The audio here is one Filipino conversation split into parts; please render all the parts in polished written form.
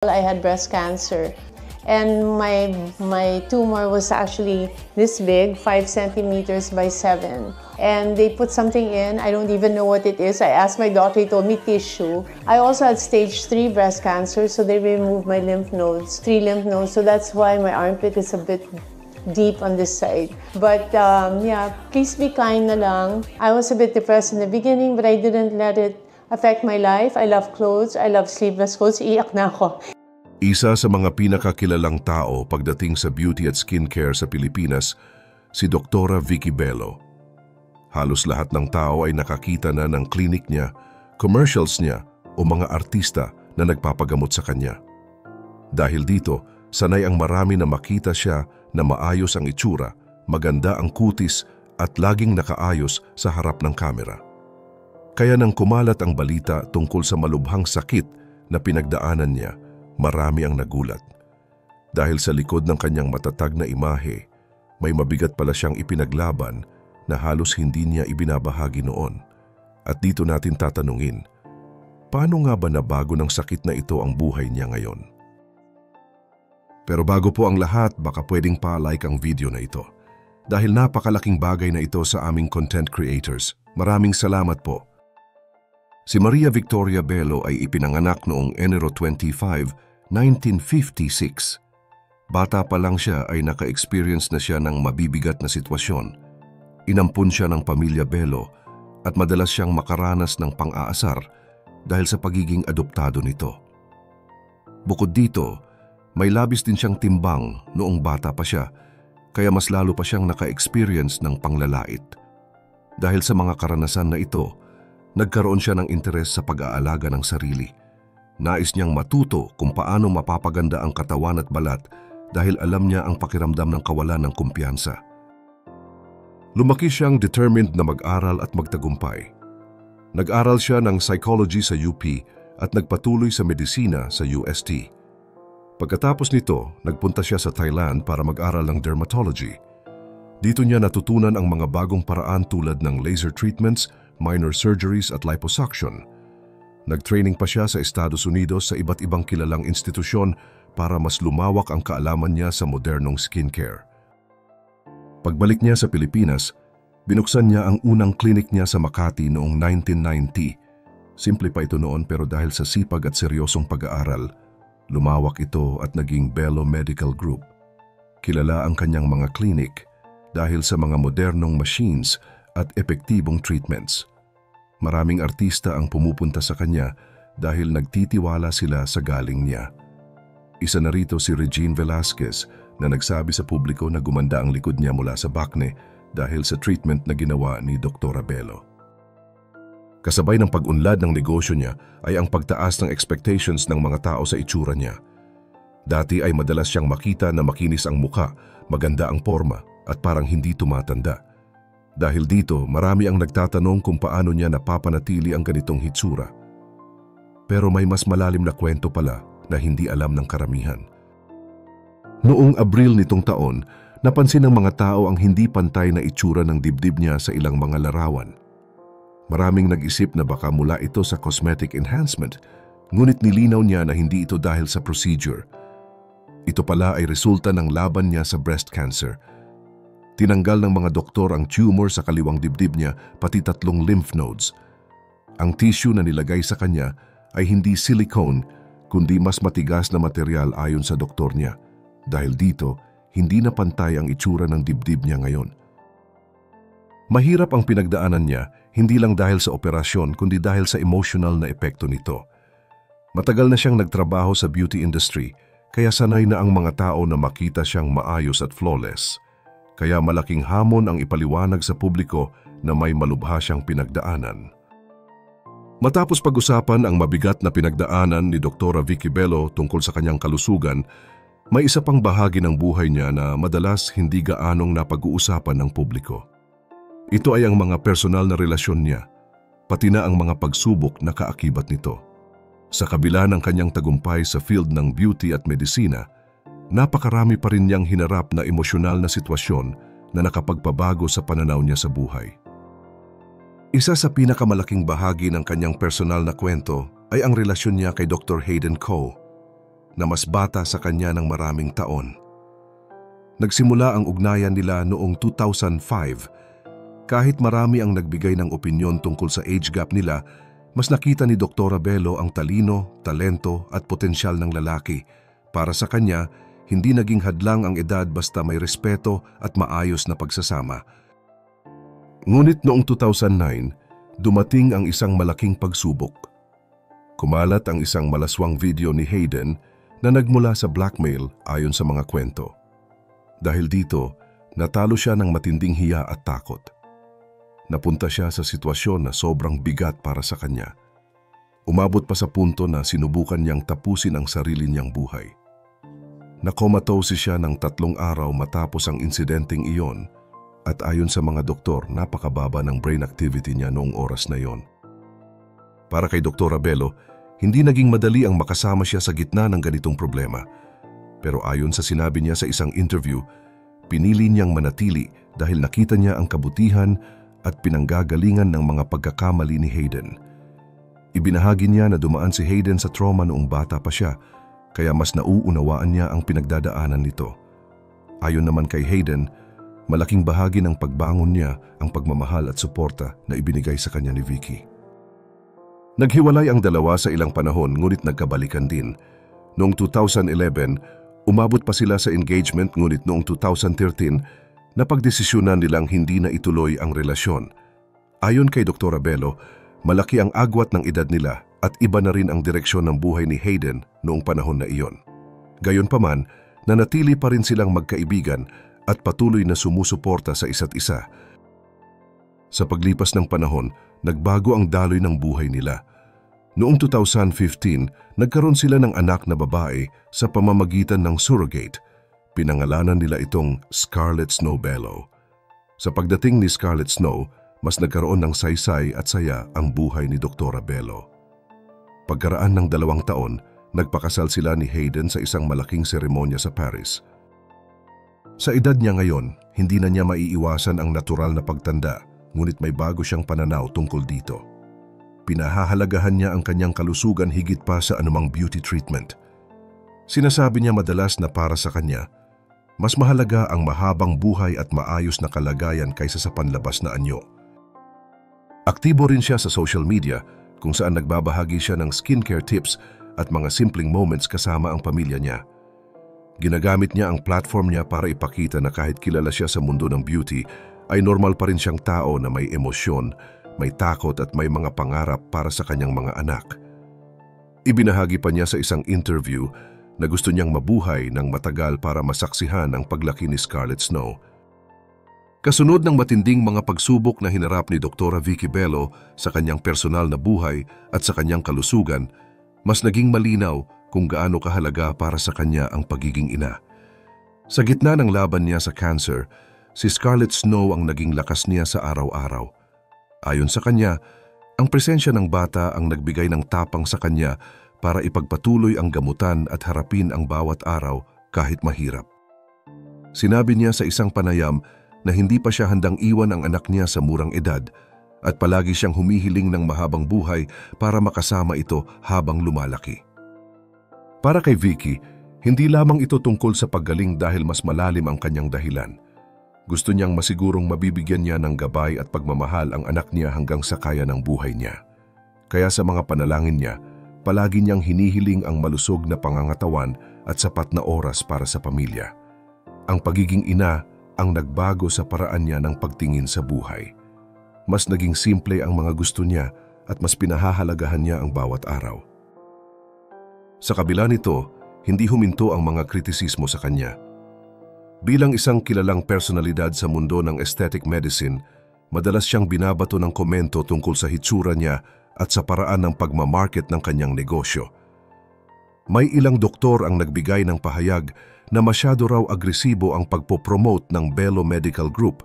I had breast cancer, and my tumor was actually this big, 5 centimeters by 7. And they put something in, I don't even know what it is. I asked my doctor, he told me tissue. I also had stage 3 breast cancer, so they removed my lymph nodes, 3 lymph nodes, so that's why my armpit is a bit deep on this side. But yeah, please be kind na lang. I was a bit depressed in the beginning, but I didn't let it affect my life. I love clothes, I love sleeveless clothes, iiyak na ako. Isa sa mga pinakakilalang tao pagdating sa beauty at skincare sa Pilipinas, si Dr. Vicky Bello. Halos lahat ng tao ay nakakita na ng clinic niya, commercials niya o mga artista na nagpapagamot sa kanya. Dahil dito, sanay ang marami na makita siya na maayos ang itsura, maganda ang kutis at laging nakaayos sa harap ng kamera. Kaya nang kumalat ang balita tungkol sa malubhang sakit na pinagdaanan niya, marami ang nagulat. Dahil sa likod ng kanyang matatag na imahe, may mabigat pala siyang ipinaglaban na halos hindi niya ibinabahagi noon. At dito natin tatanungin, paano nga ba nabago ng sakit na ito ang buhay niya ngayon? Pero bago po ang lahat, baka pwedeng pa-like ang video na ito. Dahil napakalaking bagay na ito sa aming content creators. Maraming salamat po. Si Maria Victoria Bello ay ipinanganak noong Enero 25, 1956. Bata pa lang siya ay naka-experience na siya ng mabibigat na sitwasyon. Inampun siya ng pamilya Bello at madalas siyang makaranas ng pang-aasar dahil sa pagiging adoptado nito. Bukod dito, may labis din siyang timbang noong bata pa siya, kaya mas lalo pa siyang naka-experience ng panglalait. Dahil sa mga karanasan na ito, nagkaroon siya ng interes sa pag-aalaga ng sarili. Nais niyang matuto kung paano mapapaganda ang katawan at balat dahil alam niya ang pakiramdam ng kawalan ng kumpiyansa. Lumaki siyang determined na mag-aral at magtagumpay. Nag-aral siya ng psychology sa UP at nagpatuloy sa medisina sa UST. Pagkatapos nito, nagpunta siya sa Thailand para mag-aral ng dermatology. Dito niya natutunan ang mga bagong paraan tulad ng laser treatments, minor surgeries at liposuction. Nag-training pa siya sa Estados Unidos sa iba't ibang kilalang institusyon para mas lumawak ang kaalaman niya sa modernong skincare. Pagbalik niya sa Pilipinas, binuksan niya ang unang clinic niya sa Makati noong 1990. Simple pa ito noon pero dahil sa sipag at seryosong pag-aaral, lumawak ito at naging Bello Medical Group. Kilala ang kanyang mga clinic dahil sa mga modernong machines at epektibong treatments. Maraming artista ang pumupunta sa kanya dahil nagtitiwala sila sa galing niya. Isa na rito si Regine Velasquez na nagsabi sa publiko na gumanda ang likod niya mula sa bakne dahil sa treatment na ginawa ni Dr. Bello. Kasabay ng pag-unlad ng negosyo niya ay ang pagtaas ng expectations ng mga tao sa itsura niya. Dati ay madalas siyang makita na makinis ang muka, maganda ang forma at parang hindi tumatanda. Dahil dito, marami ang nagtatanong kung paano niya napapanatili ang ganitong hitsura. Pero may mas malalim na kwento pala na hindi alam ng karamihan. Noong Abril nitong taon, napansin ng mga tao ang hindi pantay na itsura ng dibdib niya sa ilang mga larawan. Maraming nag-isip na baka mula ito sa cosmetic enhancement, ngunit nilinaw niya na hindi ito dahil sa procedure. Ito pala ay resulta ng laban niya sa breast cancer. Tinanggal ng mga doktor ang tumor sa kaliwang dibdib niya pati 3 lymph nodes. Ang tissue na nilagay sa kanya ay hindi silicone kundi mas matigas na material ayon sa doktor niya. Dahil dito, hindi na pantay ang itsura ng dibdib niya ngayon. Mahirap ang pinagdaanan niya hindi lang dahil sa operasyon kundi dahil sa emotional na epekto nito. Matagal na siyang nagtrabaho sa beauty industry kaya sanay na ang mga tao na makita siyang maayos at flawless. Kaya malaking hamon ang ipaliwanag sa publiko na may malubha siyang pinagdaanan. Matapos pag-usapan ang mabigat na pinagdaanan ni Dr. Vicky Bello tungkol sa kanyang kalusugan, may isa pang bahagi ng buhay niya na madalas hindi gaanong napag-uusapan ng publiko. Ito ay ang mga personal na relasyon niya, pati na ang mga pagsubok na kaakibat nito. Sa kabila ng kanyang tagumpay sa field ng beauty at medisina, napakarami pa rin niyang hinarap na emosyonal na sitwasyon na nakapagpabago sa pananaw niya sa buhay. Isa sa pinakamalaking bahagi ng kanyang personal na kwento ay ang relasyon niya kay Dr. Hayden Koh. na mas bata sa kanya ng maraming taon. Nagsimula ang ugnayan nila noong 2005. Kahit marami ang nagbigay ng opinyon tungkol sa age gap nila, mas nakita ni Dr. Bello ang talino, talento at potensyal ng lalaki. Para sa kanya, hindi naging hadlang ang edad basta may respeto at maayos na pagsasama. Ngunit noong 2009, dumating ang isang malaking pagsubok. Kumalat ang isang malaswang video ni Hayden na nagmula sa blackmail ayon sa mga kwento. Dahil dito, natalo siya ng matinding hiya at takot. Napunta siya sa sitwasyon na sobrang bigat para sa kanya. Umabot pa sa punto na sinubukan niyang tapusin ang sarili niyang buhay. Nakomatose siya ng 3 araw matapos ang insidenteng iyon at ayon sa mga doktor, napakababa ng brain activity niya noong oras na iyon. Para kay Dr. Bello, hindi naging madali ang makasama siya sa gitna ng ganitong problema. Pero ayon sa sinabi niya sa isang interview, pinili niyang manatili dahil nakita niya ang kabutihan at pinanggagalingan ng mga pagkakamali ni Hayden. Ibinahagi niya na dumaan si Hayden sa trauma noong bata pa siya, kaya mas nauunawaan niya ang pinagdadaanan nito. Ayon naman kay Hayden, malaking bahagi ng pagbangon niya ang pagmamahal at suporta na ibinigay sa kanya ni Vicky. Naghiwalay ang dalawa sa ilang panahon ngunit nagkabalikan din. Noong 2011, umabot pa sila sa engagement ngunit noong 2013, napagdesisyonan nilang hindi na ituloy ang relasyon. Ayon kay Dr. Bello, malaki ang agwat ng edad nila at iba na rin ang direksyon ng buhay ni Hayden noong panahon na iyon. Gayunpaman, nanatili pa rin silang magkaibigan at patuloy na sumusuporta sa isa't isa. Sa paglipas ng panahon, nagbago ang daloy ng buhay nila. Noong 2015, nagkaroon sila ng anak na babae sa pamamagitan ng surrogate. Pinangalanan nila itong Scarlett Snow Bello. Sa pagdating ni Scarlett Snow, mas nagkaroon ng saysay at saya ang buhay ni Dr. Bello. Pagkaraan ng 2 taon, nagpakasal sila ni Hayden sa isang malaking seremonya sa Paris. Sa edad niya ngayon, hindi na niya maiiwasan ang natural na pagtanda, ngunit may bago siyang pananaw tungkol dito. Pinahahalagahan niya ang kanyang kalusugan higit pa sa anumang beauty treatment. Sinasabi niya madalas na para sa kanya, mas mahalaga ang mahabang buhay at maayos na kalagayan kaysa sa panlabas na anyo. Aktibo rin siya sa social media kung saan nagbabahagi siya ng skincare tips at mga simpleng moments kasama ang pamilya niya. Ginagamit niya ang platform niya para ipakita na kahit kilala siya sa mundo ng beauty, ay normal pa rin siyang tao na may emosyon, may takot at may mga pangarap para sa kanyang mga anak. Ibinahagi pa niya sa isang interview na gusto niyang mabuhay ng matagal para masaksihan ang paglaki ni Scarlett Snow. Kasunod ng matinding mga pagsubok na hinarap ni Dr. Vicky Bello sa kanyang personal na buhay at sa kanyang kalusugan, mas naging malinaw kung gaano kahalaga para sa kanya ang pagiging ina. Sa gitna ng laban niya sa cancer, si Scarlett Snow ang naging lakas niya sa araw-araw. Ayon sa kanya, ang presensya ng bata ang nagbigay ng tapang sa kanya para ipagpatuloy ang gamutan at harapin ang bawat araw kahit mahirap. Sinabi niya sa isang panayam na hindi pa siya handang iwan ang anak niya sa murang edad at palagi siyang humihiling ng mahabang buhay para makasama ito habang lumalaki. Para kay Vicky, hindi lamang ito tungkol sa paggaling dahil mas malalim ang kanyang dahilan. Gusto niyang masigurong mabibigyan niya ng gabay at pagmamahal ang anak niya hanggang sa kaya ng buhay niya. Kaya sa mga panalangin niya, palagi niyang hinihiling ang malusog na pangangatawan at sapat na oras para sa pamilya. Ang pagiging ina ang nagbago sa paraan niya ng pagtingin sa buhay. Mas naging simple ang mga gusto niya at mas pinahahalagahan niya ang bawat araw. Sa kabila nito, hindi huminto ang mga kritisismo sa kanya. Bilang isang kilalang personalidad sa mundo ng aesthetic medicine, madalas siyang binabato ng komento tungkol sa hitsura niya at sa paraan ng pagmamarket ng kanyang negosyo. May ilang doktor ang nagbigay ng pahayag na masyado raw agresibo ang pagpopromote ng Bello Medical Group,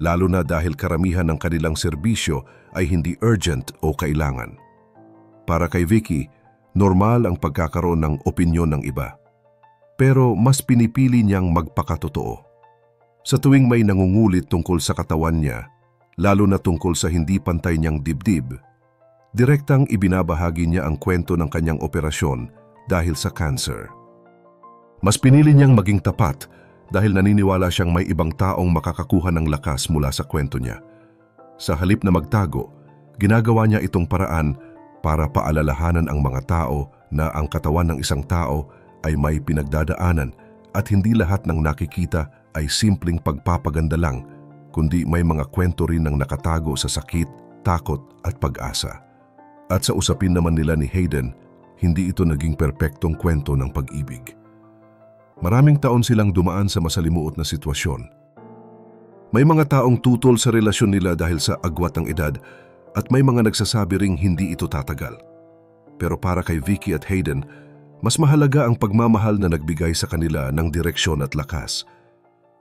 lalo na dahil karamihan ng kanilang serbisyo ay hindi urgent o kailangan. Para kay Vicky, normal ang pagkakaroon ng opinyon ng iba. Pero mas pinipili niyang magpakatotoo. Sa tuwing may nangungulit tungkol sa katawan niya, lalo na tungkol sa hindi pantay niyang dibdib, direktang ibinabahagi niya ang kwento ng kanyang operasyon dahil sa cancer. Mas pinili niyang maging tapat dahil naniniwala siyang may ibang taong makakakuha ng lakas mula sa kwento niya. Sa halip na magtago, ginagawa niya itong paraan para paalalahanan ang mga tao na ang katawan ng isang tao ay may pinagdadaanan at hindi lahat ng nakikita ay simpleng pagpapaganda lang, kundi may mga kwento rin ng nakatago sa sakit, takot at pag-asa. At sa usapin naman nila ni Hayden, hindi ito naging perpektong kwento ng pag-ibig. Maraming taon silang dumaan sa masalimuot na sitwasyon. May mga taong tutol sa relasyon nila dahil sa agwat ng edad at may mga nagsasabi ring hindi ito tatagal. Pero para kay Vicky at Hayden, mas mahalaga ang pagmamahal na nagbigay sa kanila ng direksyon at lakas.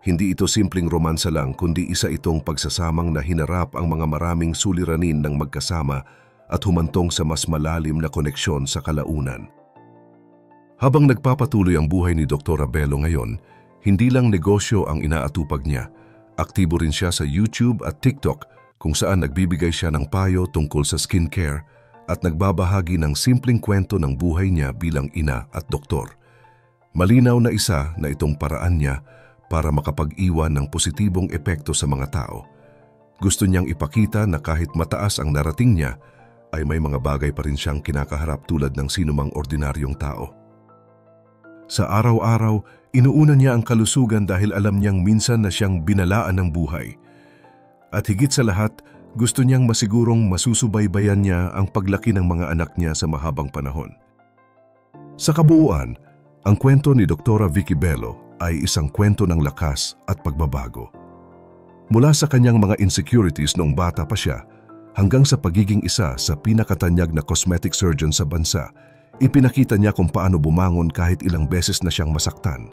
Hindi ito simpleng romansa lang kundi isa itong pagsasamang na hinarap ang mga maraming suliranin ng magkasama at humantong sa mas malalim na koneksyon sa kalaunan. Habang nagpapatuloy ang buhay ni Dr. Bello ngayon, hindi lang negosyo ang inaatupag niya. Aktibo rin siya sa YouTube at TikTok kung saan nagbibigay siya ng payo tungkol sa skincare at nagbabahagi ng simpleng kwento ng buhay niya bilang ina at doktor. Malinaw na isa na itong paraan niya para makapag-iwan ng positibong epekto sa mga tao. Gusto niyang ipakita na kahit mataas ang narating niya, ay may mga bagay pa rin siyang kinakaharap tulad ng sinumang ordinaryong tao. Sa araw-araw, inuuna niya ang kalusugan dahil alam niyang minsan na siyang binalaan ng buhay. At higit sa lahat, gusto niyang masigurong masusubaybayan niya ang paglaki ng mga anak niya sa mahabang panahon. Sa kabuuan, ang kwento ni Dr. Vicky Bello ay isang kwento ng lakas at pagbabago. Mula sa kanyang mga insecurities noong bata pa siya, hanggang sa pagiging isa sa pinakatanyag na cosmetic surgeon sa bansa, ipinakita niya kung paano bumangon kahit ilang beses na siyang masaktan.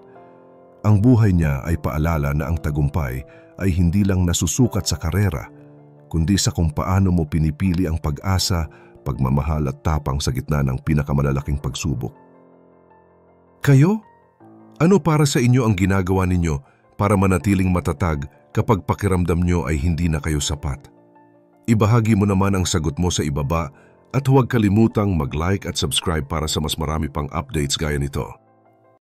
Ang buhay niya ay paalala na ang tagumpay ay hindi lang nasusukat sa karera, kundi sa kung paano mo pinipili ang pag-asa, pagmamahal at tapang sa gitna ng pinakamalalaking pagsubok. Kayo? Ano para sa inyo ang ginagawa ninyo para manatiling matatag kapag pakiramdam nyo ay hindi na kayo sapat? Ibahagi mo naman ang sagot mo sa ibaba at huwag kalimutang mag-like at subscribe para sa mas marami pang updates gaya nito.